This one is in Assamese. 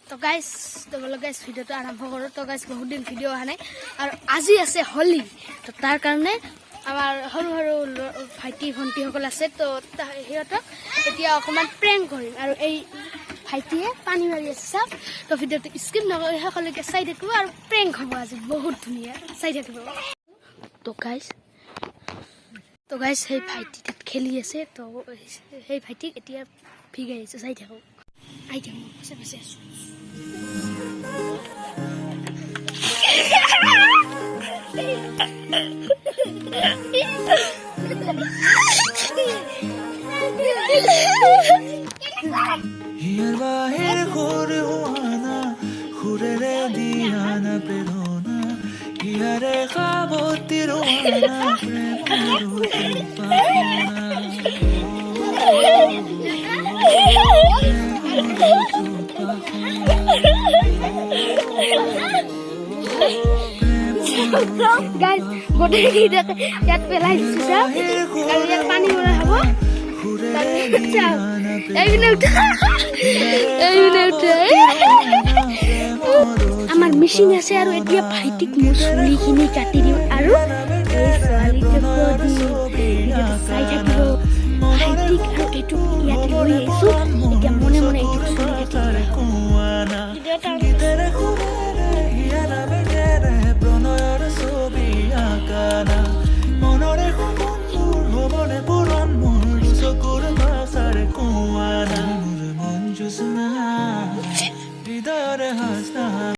তো গাইজ ভিডিওটো আৰম্ভ কৰোঁ। তো গাইজ বহুত দিন ভিডিঅ' অহা নাই আৰু আজি আছে হোলি। তো তাৰ কাৰণে আমাৰ সৰু সৰু ভাইটি ভণ্টিসকল আছে। তো সিহঁতক এতিয়া অকণমান প্ৰেংক কৰিম আৰু এই ভাইটিয়ে পানী মাৰি আছে চাওক। তো ভিডিঅ'টো স্কিপ নকৰি সকলোকে চাই থাকিব আৰু প্ৰেংক হ'ব আজি বহুত ধুনীয়া, চাই থাকিব। তো গাইজ সেই ভাইটি তাত খেলি আছে। তো সেই ভাইটিক এতিয়া ভিগাই আছে, চাই থাকোঁ। আহি থাকোঁ পাছে পাছে আছোঁ। হিয়ার বাহির ঘুরে হোয়ানা ঘুরে দিয়ানা প্রেরণা হিয়ারে খাবতি রোয়ানা গাইজ গোটেইকেইটাকে ইয়াত পেলাই দিছোঁ চাওক আৰু ইয়াত পানী মৰা হ'ব। আমাৰ মিচিং আছে আৰু এতিয়া ভাইটিক মোৰ চুলিখিনি কাটি দিম আৰু এই ছোৱালীটোক